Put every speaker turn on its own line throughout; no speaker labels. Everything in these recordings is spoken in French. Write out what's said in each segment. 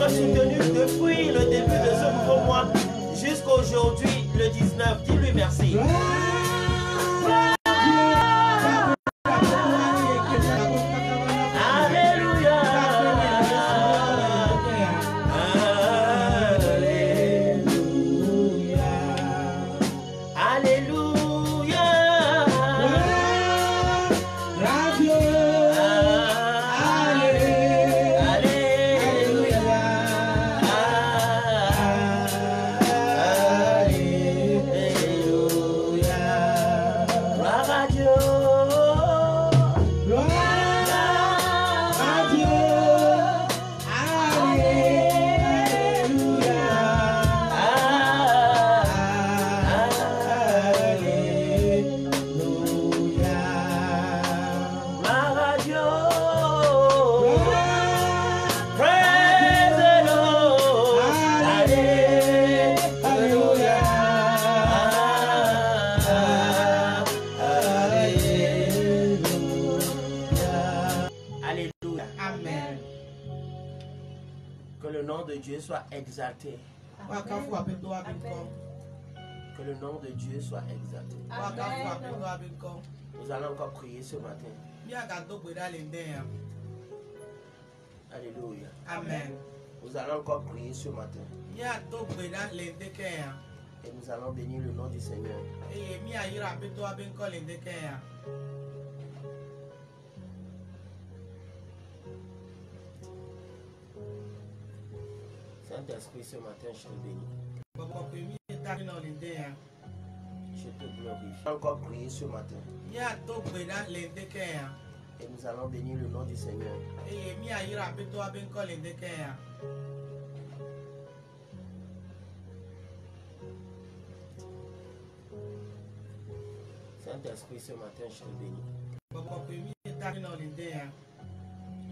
d'être soutenu depuis le début de ce nouveau mois jusqu'aujourd'hui, le 19. Dis-lui merci. Soit exalté. Amen. Que le nom de Dieu soit exalté. Amen. Nous allons encore prier ce matin. Alléluia. Amen. Nous allons encore prier ce matin. Et nous allons bénir le nom du Seigneur. Saint-Esprit, ce matin, je te bénis. Je te glorifie. Encore prier ce matin. Et nous allons bénir le nom du Seigneur. Saint-Esprit, ce matin, je te bénis.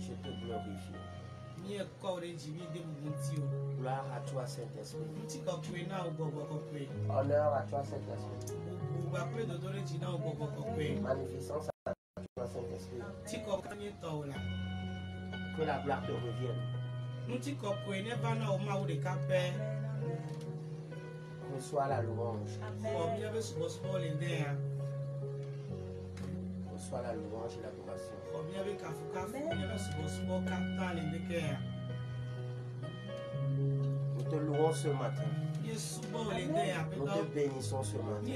Je te glorifie. Gloire à toi, Saint-Esprit. Honneur à toi, Saint-Esprit. Magnificence à toi, Saint-Esprit. Que la gloire te revienne. Reçois la louange. Reçois la louange et l'adoration. Nous te louons ce matin. Nous te bénissons ce matin.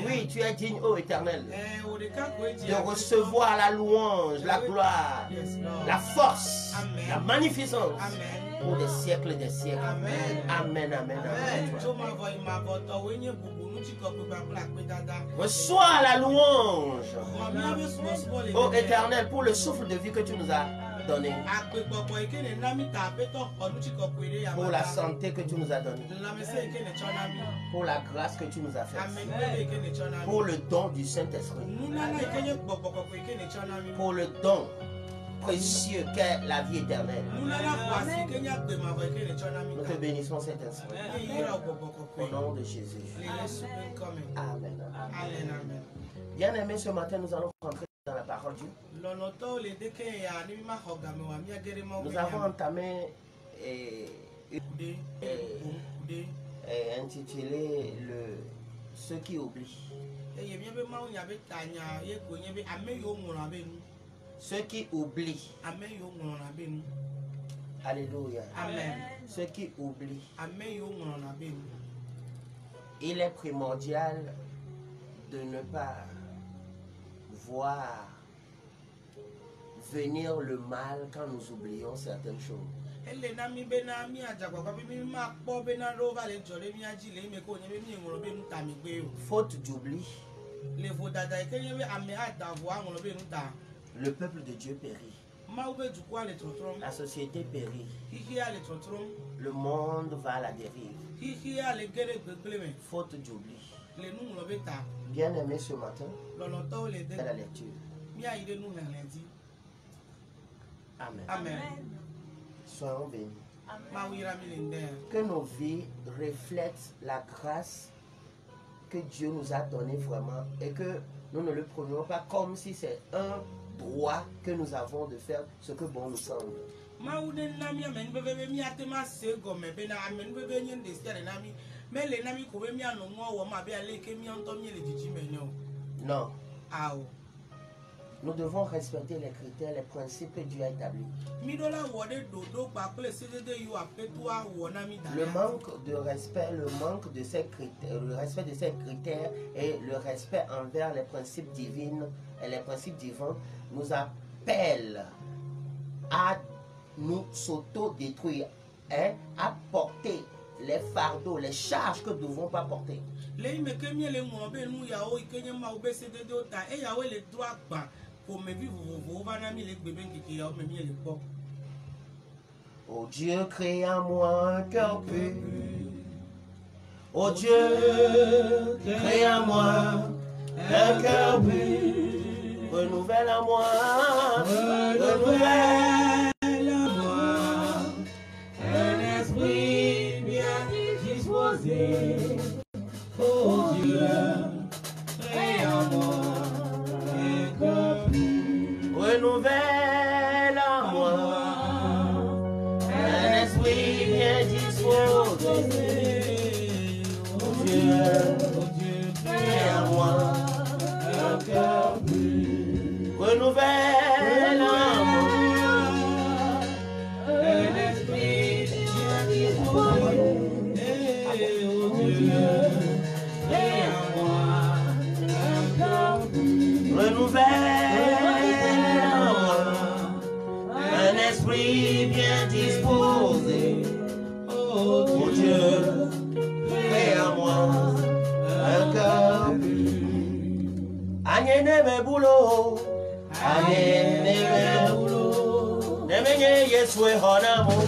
Oui, tu es digne, ô Éternel, de recevoir la louange, la gloire, la force, la magnificence pour des siècles et des siècles. Amen, amen, amen, amen. Reçois la louange, ô Éternel, pour le souffle de vie que tu nous as donné, pour la santé que tu nous as donnée, pour la grâce que tu nous as faite, pour le don du Saint-Esprit, pour le don précieux qu'est la vie éternelle. Nous te bénissons, Saint-Esprit, au nom de Jésus. Amen. Amen. Bien aimé, ce matin, nous allons rentrer dans la parole de Dieu. Nous avons entamé intitulé ceux qui oublient. Ceux qui oublient. Alléluia. Amen. Ceux qui oublient. Il est primordial de ne pas voir venir le mal quand nous oublions certaines choses. Faute d'oubli, le peuple de Dieu périt. La société périt. Le monde va à la dérive. Faute d'oubli. Bien aimé, ce matin, c'est la lecture. Amen. Amen. Soyons bénis. Que nos vies reflètent la grâce que Dieu nous a donnée vraiment et que nous ne le prenions pas comme si c'est un droit que nous avons de faire ce que bon nous semble. Non. Nous devons respecter les critères, les principes que Dieu a établis. Le manque de respect, le manque de ces critères, le respect de ces critères et le respect envers les principes divins et les principes divins nous appellent à nous s'auto-détruire, hein, à porter les fardeaux, les charges que nous ne devons pas porter. Oh Dieu, crée en moi un cœur pur. Oh Dieu, crée en moi un cœur pur. Renouvelle en moi, renouvelle en moi un esprit bien disposé. Oh Dieu, crée en moi un cœur pur. Renouvelle en moi un esprit bien disposé. Oh Dieu, crée en moi un cœur pur. Renouvelle en moi un esprit bien disposé. Oh Dieu, crée en moi un cœur pur. Renouvelle en moi un esprit bien disposé. Oh Dieu, crée en moi un cœur pur. Agnene me boulot, agnene me boulot, nemenye Yeswe honamo,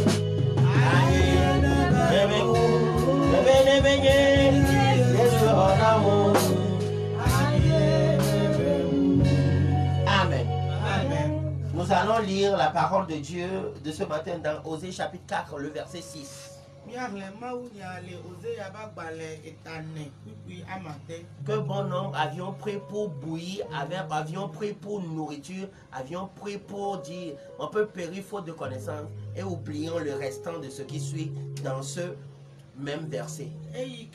agnene me boulot, nemenye Yeswe honamo. Amen. Amen. Nous allons lire la parole de Dieu de ce matin dans Osée chapitre 4, le verset 6. Que bon nombre avions pris pour bouillir, avions pris pour nourriture, avions pris pour dire on peut périr faute de connaissance et oublions le restant de ce qui suit dans ce même verset. Et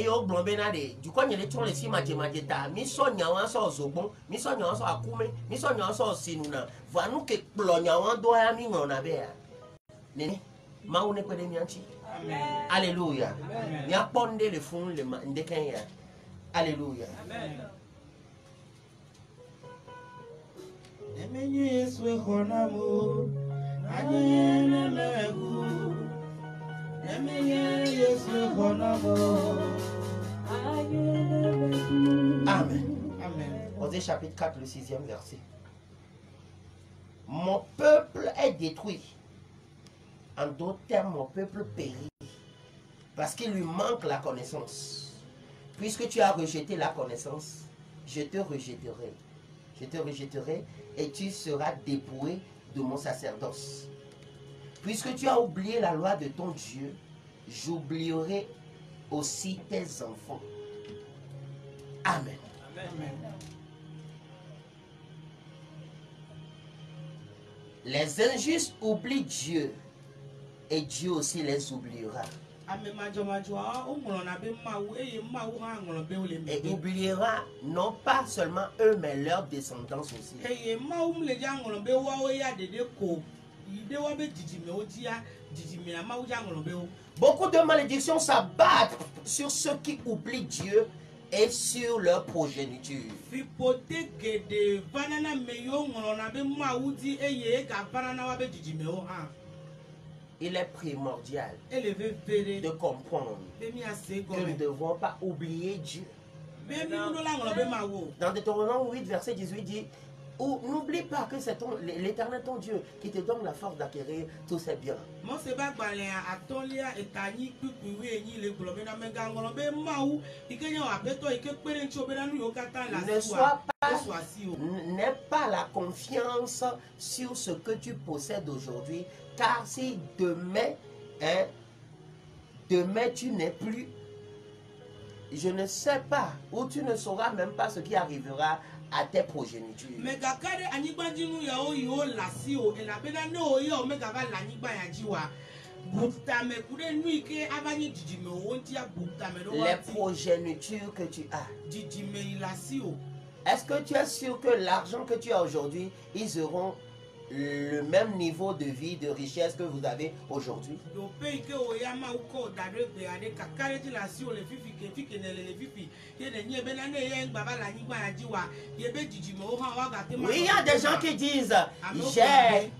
yo blombe na de du ko nyele ton le si majeta mi so nyawan so zogbon mi so nyawan so akume mi so nyawan so sinuna va nous que plo nyawan do ya mi ngona be ya nene ma une ko de mi anti. Amen. Alléluia. Ni aponde le fond le ndeken ya. Alléluia. Amen. Amen. Amen. Osée chapitre 4, le 6e verset. Mon peuple est détruit. En d'autres termes, mon peuple périt. Parce qu'il lui manque la connaissance. Puisque tu as rejeté la connaissance, je te rejetterai. Je te rejetterai et tu seras dépouillé de mon sacerdoce. Puisque tu as oublié la loi de ton Dieu, j'oublierai aussi tes enfants. Amen. Amen. Les injustes oublient Dieu et Dieu aussi les oubliera. Et oubliera non pas seulement eux, mais leurs descendants aussi. Beaucoup de malédictions s'abattent sur ceux qui oublient Dieu et sur leur progéniture. Il est primordial de comprendre que nous ne devons pas oublier Dieu. Dans Deutéronome 8, verset 18 dit, n'oublie pas que c'est l'Éternel ton Dieu qui te donne la force d'acquérir tous ses biens. Ne n'aie pas la confiance sur ce que tu possèdes aujourd'hui, car si demain, demain tu n'es plus, je ne sais pas, ou tu ne sauras même pas ce qui arrivera à tes progénitures. Les progénitures que tu as. Est-ce que tu es sûr que l'argent que tu as aujourd'hui, ils auront le même niveau de vie, de richesse que vous avez aujourd'hui? Oui, il y a des gens qui disent,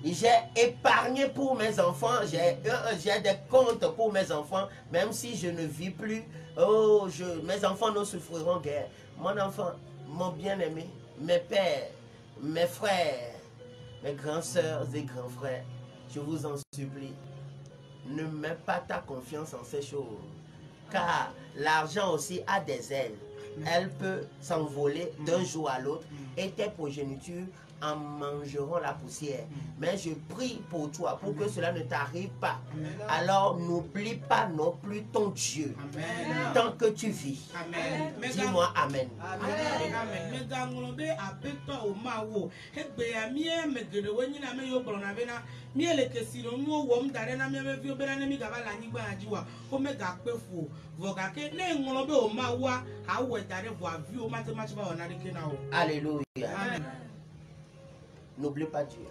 j'ai épargné pour mes enfants, j'ai des comptes pour mes enfants, même si je ne vis plus, oh, mes enfants ne souffriront guère. Mon enfant, mon bien-aimé, mes pères, mes frères, mes grands sœurs et grands frères, je vous en supplie, ne mets pas ta confiance en ces choses. Car l'argent aussi a des ailes. Elle peut s'envoler d'un jour à l'autre et tes progénitures en mangeront la poussière. Mais je prie pour toi, pour que cela ne t'arrive pas. Alors n'oublie pas non plus ton Dieu. Tant que tu vis. Dis-moi Amen. Alléluia. N'oublie pas Dieu.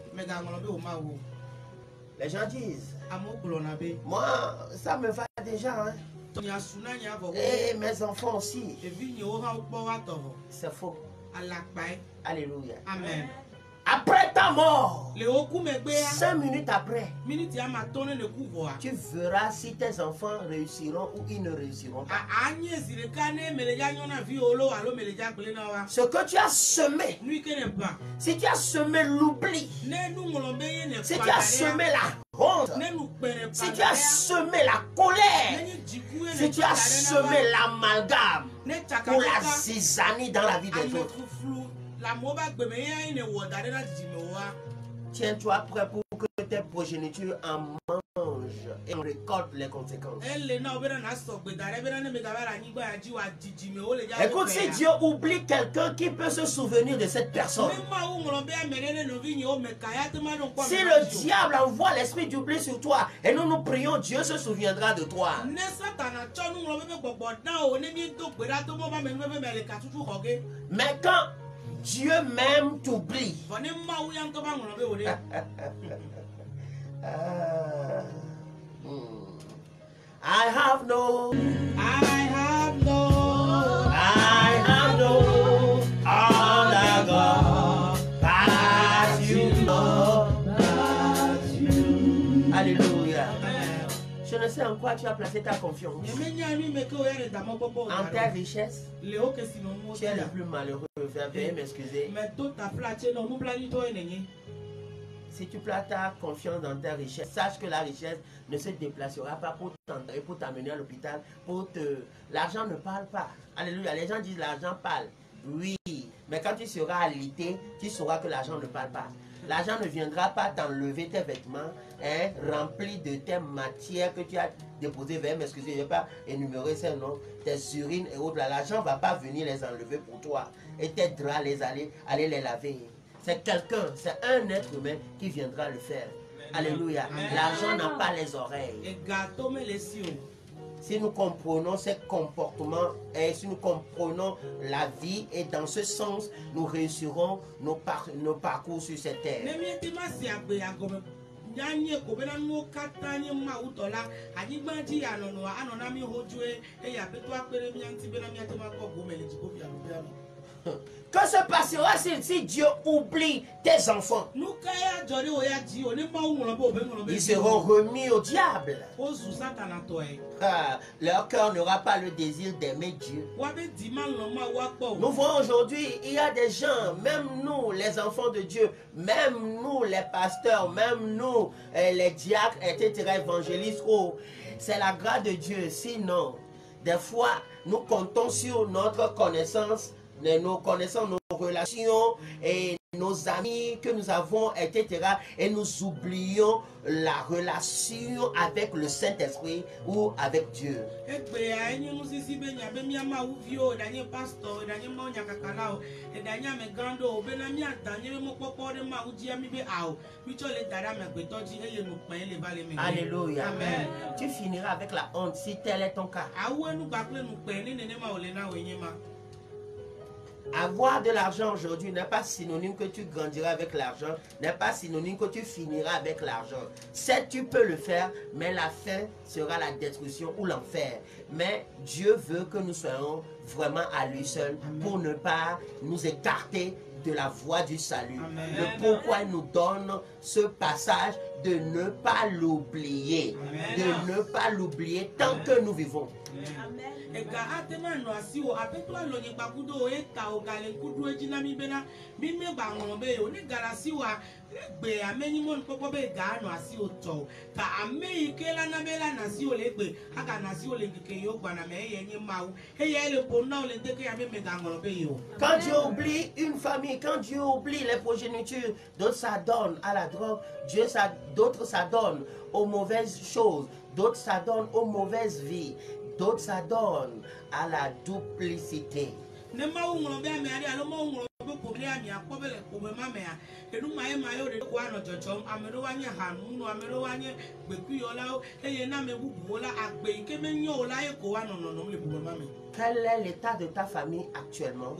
Les gens disent, moi, ça me va déjà. Hein. Et mes enfants aussi. C'est faux. Alléluia.
Amen.
Après ta mort, 5 minutes après, tu verras si tes enfants réussiront ou ils ne réussiront pas. Ce que tu as semé, si tu as semé l'oubli, si tu as semé la honte, si tu as semé la colère, si tu as semé l'amalgame ou la zizanie dans la vie des autres, tiens-toi prêt pour que tes progénitures en mangent et on récolte les conséquences. Écoute, si Dieu oublie quelqu'un, qui peut se souvenir de cette personne? Si le diable envoie l'esprit d'oubli sur toi et nous nous prions, Dieu se souviendra de toi. Mais quand Dieu même t'oublie, I have no other God but you, Lord. Alléluia. Je ne sais en quoi tu as placé ta confiance. En tes richesses. Tu es le plus malheureux. Veuillez m'excuser. Si tu places ta confiance dans tes richesses, sache que la richesse ne se déplacera pas pour t'amener à l'hôpital. L'argent ne parle pas. Alléluia. Les gens disent l'argent parle. Oui. Mais quand tu seras alité, tu sauras que l'argent ne parle pas. L'argent ne viendra pas t'enlever tes vêtements remplis de tes matières que tu as déposées. Veuillez m'excuser, je ne vais pas énumérer ces noms. Tes urines et autres. L'argent ne va pas venir les enlever pour toi. Et tes draps, aller les laver. C'est quelqu'un, c'est un être humain qui viendra le faire. Alléluia. L'argent n'a pas les oreilles. Si nous comprenons ces comportements et si nous comprenons la vie, et dans ce sens, nous réussirons nos parcours sur cette terre. Que se passera si Dieu oublie tes enfants? Ils seront remis au diable. Leur cœur n'aura pas le désir d'aimer Dieu. Nous voyons aujourd'hui, il y a des gens, même nous les enfants de Dieu, même nous les pasteurs, même nous les diacres, etc., évangélistes, c'est la grâce de Dieu. Sinon, des fois, nous comptons sur notre connaissance, nos relations et nos amis que nous avons, etc. Et nous oublions la relation avec le Saint-Esprit ou avec Dieu. Alléluia. Amen. Tu finiras avec la honte si tel est ton cas. Avoir de l'argent aujourd'hui n'est pas synonyme que tu grandiras avec l'argent, n'est pas synonyme que tu finiras avec l'argent. Certes, tu peux le faire, mais la fin sera la destruction ou l'enfer. Mais Dieu veut que nous soyons vraiment à lui seul pour ne pas nous écarter de la voie du salut. Amen. Le pourquoi il nous donne ce passage de ne pas l'oublier. De ne pas l'oublier tant que nous vivons. Amen. Quand Dieu oublie une famille, quand Dieu oublie les progénitures, d'autres s'adonnent à la drogue, d'autres s'adonnent aux mauvaises choses, d'autres s'adonnent aux mauvaises vies, d'autres s'adonnent à la duplicité. Quel est l'état de ta famille actuellement?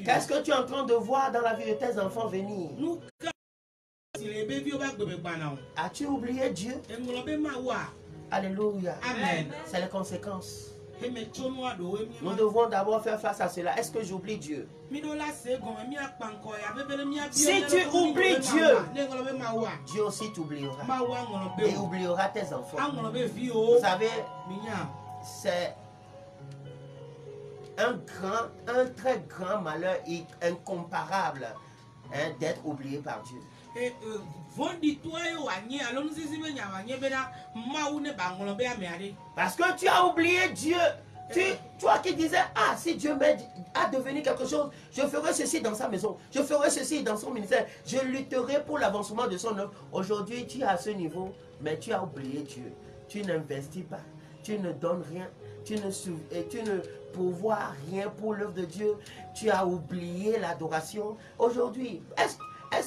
Qu'est-ce que tu es en train de voir dans la vie de tes enfants venir? As-tu oublié Dieu? Alléluia. Amen. C'est les conséquences. Nous devons d'abord faire face à cela. Est-ce que j'oublie Dieu? Si tu oublies Dieu, Dieu aussi t'oubliera. Et oubliera tes enfants. Vous savez, c'est un très grand malheur et incomparable d'être oublié par Dieu. Parce que tu as oublié Dieu. Toi qui disais, ah, si Dieu m'aide à devenir quelque chose, je ferai ceci dans sa maison, je ferai ceci dans son ministère, je lutterai pour l'avancement de son œuvre. Aujourd'hui, tu es à ce niveau, mais tu as oublié Dieu. Tu n'investis pas, tu ne donnes rien, tu ne pourvois rien pour l'œuvre de Dieu. Tu as oublié l'adoration. Aujourd'hui, est-ce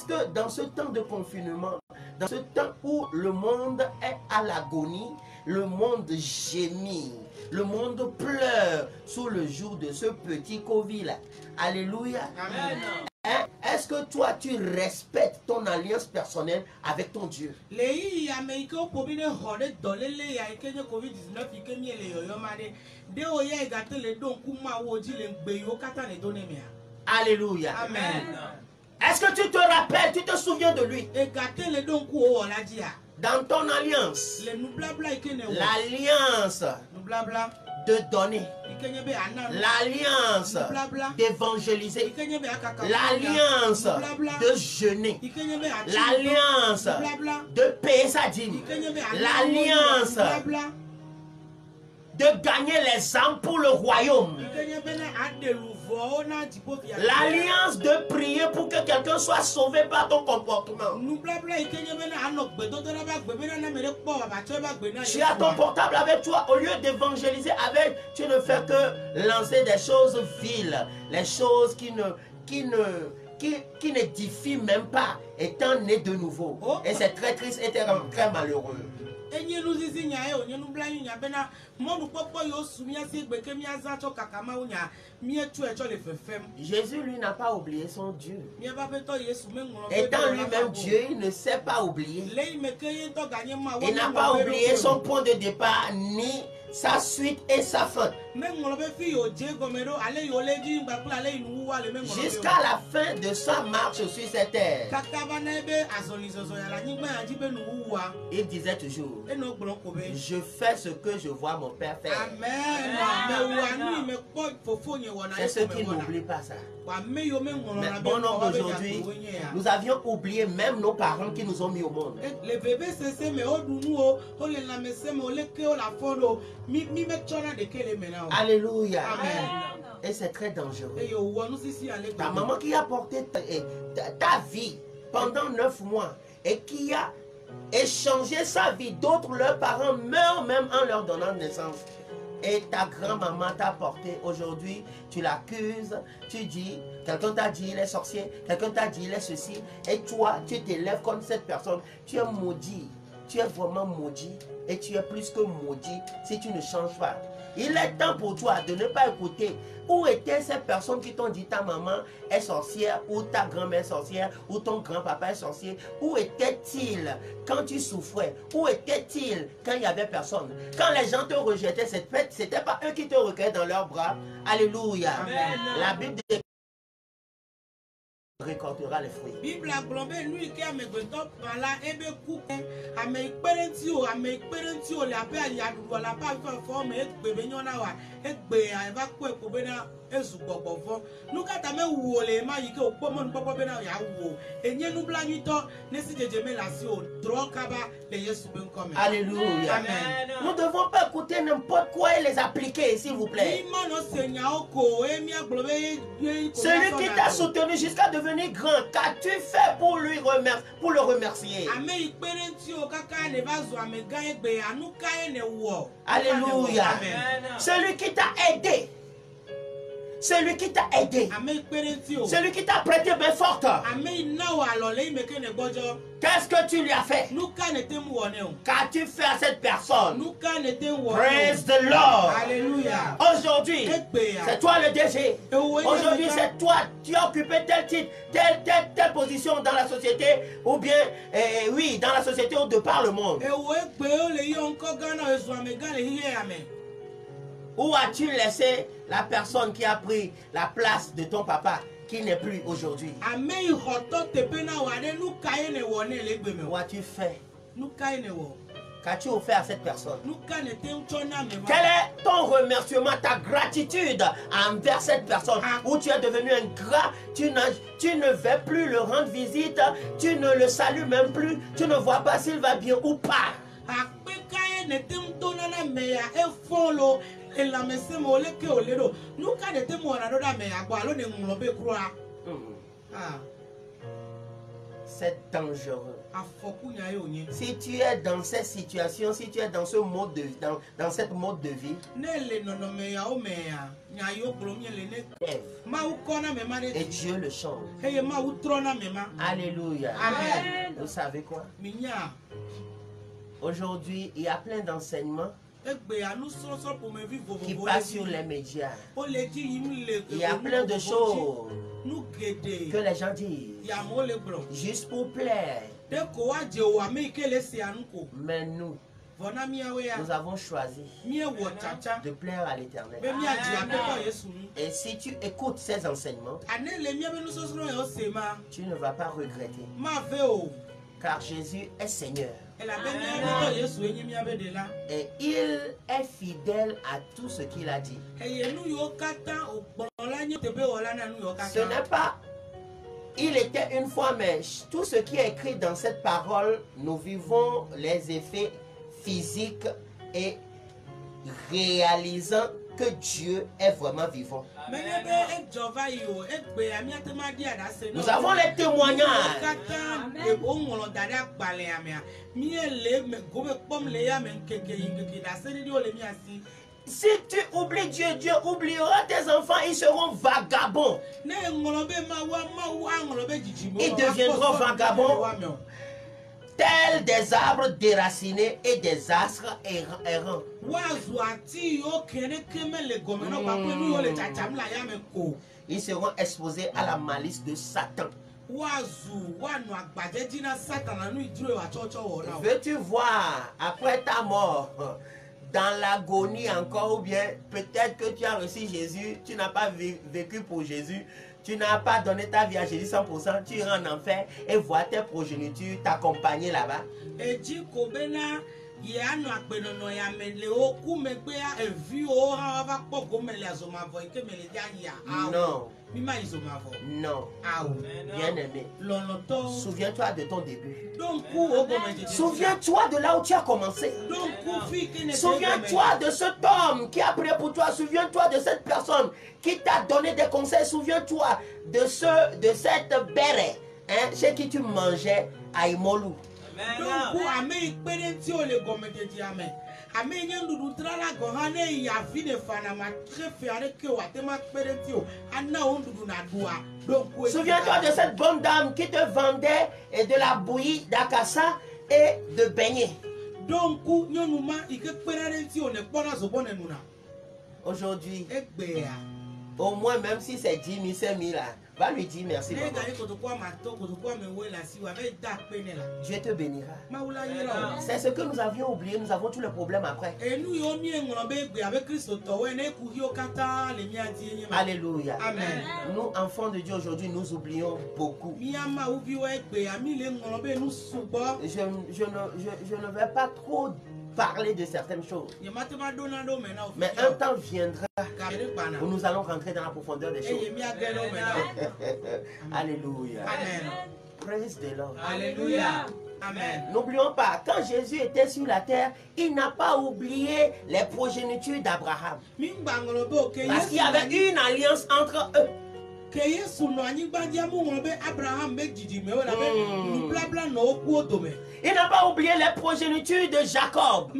que dans ce temps de confinement, dans ce temps où le monde est à l'agonie, le monde gémit, le monde pleure sous le joug de ce petit Covid-là? Alléluia. Amen. Est-ce que toi, tu respectes ton alliance personnelle avec ton Dieu? Alléluia. Amen. Est-ce que tu te rappelles, tu te souviens de lui? Dans ton alliance, l'alliance de donner, l'alliance d'évangéliser, l'alliance de jeûner, l'alliance de payer sa dîme, l'alliance de gagner les âmes pour le royaume, l'alliance de prier pour que quelqu'un soit sauvé par ton comportement. Tu as ton portable avec toi, au lieu d'évangéliser avec, tu ne fais que lancer des choses viles, les choses qui n'édifient même pas, étant né de nouveau. Et c'est très triste et très malheureux. Jésus, lui, n'a pas oublié son Dieu. Étant lui-même Dieu, il ne sait pas oublier. Il n'a pas oublié son point de départ, ni sa suite et sa fin. Jusqu'à la fin de sa marche sur cette terre, il disait toujours, je fais ce que je vois mon mon père fait.
Amen.
C'est ceux qui n'oublient pas ça. Mais bon nombre d'aujourd'hui, nous avions oublié même nos parents qui nous ont mis au monde.
Les bébés c'est mais
Alléluia. Et c'est très dangereux. Ta maman qui a porté ta vie pendant 9 mois et qui a échangé sa vie, d'autres, leurs parents meurent même en leur donnant naissance. Et ta grand-maman t'a porté, aujourd'hui, tu l'accuses, tu dis, quelqu'un t'a dit il est sorcier, quelqu'un t'a dit il est ceci, et toi, tu t'élèves comme cette personne, tu es maudit, tu es vraiment maudit, et tu es plus que maudit si tu ne changes pas. Il est temps pour toi de ne pas écouter. Où étaient ces personnes qui t'ont dit ta maman est sorcière, ou ta grand-mère est sorcière, ou ton grand-papa est sorcier? Où étaient-ils quand tu souffrais? Où étaient-ils quand il n'y avait personne? Quand les gens te rejetaient, c'était pas eux qui te recueillaient dans leurs bras. Alléluia. Amen. La Bible dit récoltera les fruits.
Bible a globé lui qui a me goto pala ebe ku ame parenti o la pe ya du la pa fo me egbe nyona wa egbe a eva ku ko be na ezu gbogbo fo nuka ta me wo le ma yi ke o po mo npopo be na ya wo enye nu bla nyito ne si jeje me la si o dro kaba le Yesu ben comme.
Alléluia. Amen. Nous ne devons pas écouter n'importe quoi et les appliquer, s'il vous plaît. Celui qui t'a soutenu jusqu'à devenir grand, qu'as-tu fait pour lui pour le remercier? Alléluia. Celui qui t'a aidé. Celui qui t'a aidé. Celui qui t'a prêté main forte. Qu'est-ce que tu lui as fait? Qu'as-tu fait à cette personne? Praise the Lord.
Alléluia.
Aujourd'hui, c'est toi le DG. Aujourd'hui, c'est toi. Tu as occupé tel titre, telle position dans la société, ou bien, oui, dans la société ou de par le monde. Où as-tu laissé la personne qui a pris la place de ton papa, qui n'est plus aujourd'hui? Où as-tu fait? Qu'as-tu offert à cette personne? Quel est ton remerciement, ta gratitude envers cette personne? Où tu es devenu ingrat, tu ne veux plus le rendre visite, tu ne le salues même plus, tu ne vois pas s'il va bien ou pas. C'est dangereux. Si tu es dans cette situation, si tu es dans ce mode de vie, dans cette mode de vie, et Dieu le change. Alléluia. Amen. Vous savez quoi? Aujourd'hui, il y a plein d'enseignements qui passent sur les médias. Il y a plein de choses que les gens disent juste pour plaire. Mais nous avons choisi de plaire à l'Éternel. Et si tu écoutes ces enseignements, tu ne vas pas regretter. Car Jésus est Seigneur. Et il est fidèle à tout ce qu'il a dit. Ce n'est pas il était une fois, mais tout ce qui est écrit dans cette parole, nous vivons les effets physiques et réalisant que Dieu est vraiment vivant. Nous avons les témoignages. Si tu oublies Dieu, Dieu oubliera tes enfants, ils seront vagabonds. Ils deviendront vagabonds, tels des arbres déracinés et des astres errants. Ils seront exposés à la malice de Satan. Veux-tu voir après ta mort, dans l'agonie encore, ou bien peut-être que tu as reçu Jésus, tu n'as pas vécu pour Jésus, tu n'as pas donné ta vie à Jésus 100%, tu iras en enfer et vois tes progénitures t'accompagner là-bas. Non. Non. Bien-aimé. Souviens-toi de ton début. Souviens-toi de là où tu as commencé. Souviens-toi de cet homme qui a prié pour toi. Souviens-toi de cette personne qui t'a donné des conseils. Souviens-toi de cette béret, hein, chez qui tu mangeais à Imolu. Souviens-toi de cette bonne dame qui te vendait de la bouillie d'Akassa et de beignets. Aujourd'hui, au moins même si c'est 10 000, 5 000 là, va lui dire merci. Dieu te bénira. C'est ce que nous avions oublié. Nous avons tous les problèmes après. Alléluia. Amen. Nous, enfants de Dieu, aujourd'hui, nous oublions beaucoup. Je ne vais pas trop parler de certaines choses. Mais un temps viendra où nous allons rentrer dans la profondeur des choses. Alléluia. Amen. Praise the Lord.
Alléluia. Amen.
N'oublions pas, quand Jésus était sur la terre, il n'a pas oublié les progénitures d'Abraham. Parce qu'il y avait une alliance entre eux. Il n'a pas oublié les progénitures de Jacob.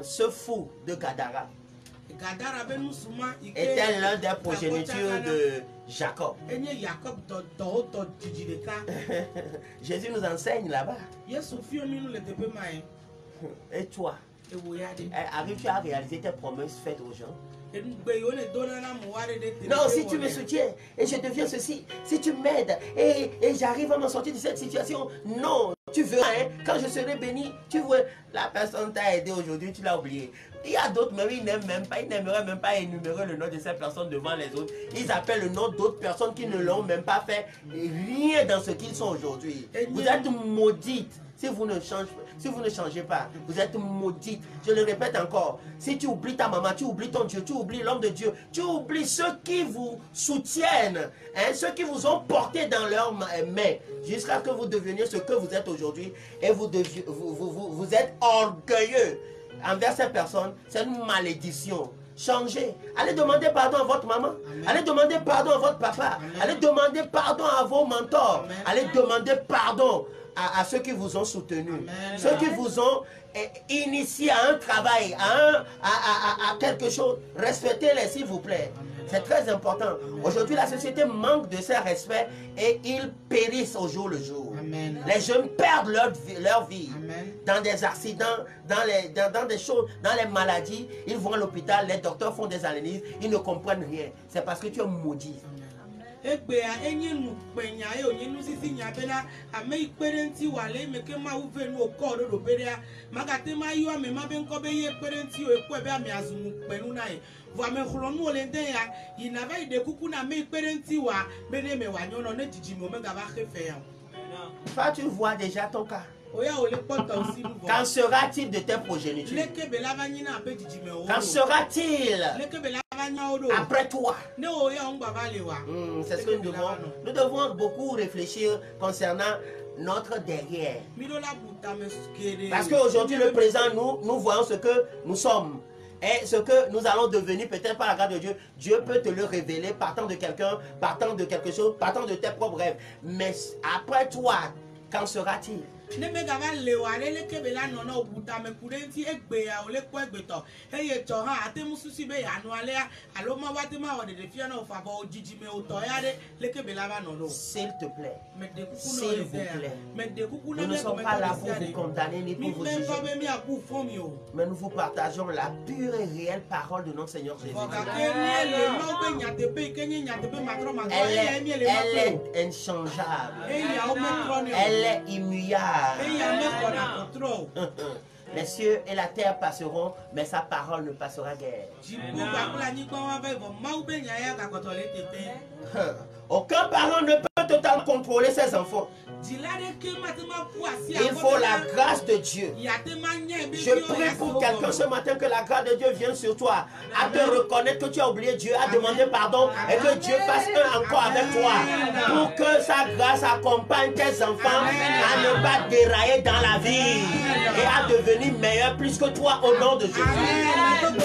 Ce fou de Gadara était l'un des progénitures de Jacob. Jésus nous enseigne là-bas. Et toi, arrives-tu à réaliser tes promesses faites aux gens? Non, si tu me soutiens et je deviens ceci, si tu m'aides et j'arrive à m'en sortir de cette situation, non, tu verras, hein, quand je serai béni, tu vois, la personne t'a aidé aujourd'hui, tu l'as oublié. Il y a d'autres, mais ils n'aiment même pas, ils n'aimeraient même pas énumérer le nom de cette personne devant les autres. Ils appellent le nom d'autres personnes qui ne l'ont même pas fait rien dans ce qu'ils sont aujourd'hui. Vous êtes maudites. Si vous ne changez pas, vous êtes maudite. Je le répète encore. Si tu oublies ta maman, tu oublies ton Dieu, tu oublies l'homme de Dieu, tu oublies ceux qui vous soutiennent, hein, ceux qui vous ont porté dans leurs mains, jusqu'à ce que vous deveniez ce que vous êtes aujourd'hui. Et vous êtes orgueilleux envers ces personnes. C'est une malédiction. Changez. Allez demander pardon à votre maman. Amen. Allez demander pardon à votre papa. Amen. Allez demander pardon à vos mentors. Amen. Allez demander pardon à ceux qui vous ont soutenu, amen, ceux qui vous ont initié à un travail, à quelque chose. Respectez-les, s'il vous plaît. C'est très important. Aujourd'hui, la société manque de ce respect et ils périssent au jour le jour. Amen. Les jeunes perdent leur vie amen, dans des accidents, dans des choses, dans les maladies. Ils vont à l'hôpital, les docteurs font des analyses, ils ne comprennent rien. C'est parce que tu es maudit. Toi, tu vois déjà ton cas. Qu'en sera-t-il de tes progénitures? Qu'en sera-t-il après toi? C'est ce que nous devons beaucoup réfléchir concernant notre derrière. Parce qu'aujourd'hui, le présent, nous voyons ce que nous sommes. Et ce que nous allons devenir, peut-être par la grâce de Dieu, Dieu peut te le révéler partant de quelqu'un, partant de quelque chose, partant de tes propres rêves. Mais après toi, qu'en sera-t-il? S'il te plaît, s'il vous plaît, nous ne sommes pas là pour vous condamner ni pour vous juger, mais nous vous partageons la pure et réelle parole de notre Seigneur Jésus. Elle est inchangeable, elle est immuable. Les cieux et la terre passeront, mais sa parole ne passera guère. Aucun parent ne peut totalement contrôler ses enfants. Il faut la grâce de Dieu. Je prie pour quelqu'un ce matin que la grâce de Dieu vienne sur toi, à te reconnaître que tu as oublié Dieu, à demander pardon et que Dieu fasse un encore avec toi pour que sa grâce accompagne tes enfants à ne pas dérailler dans la vie et à devenir meilleur plus que toi au nom de Jésus.
Amen.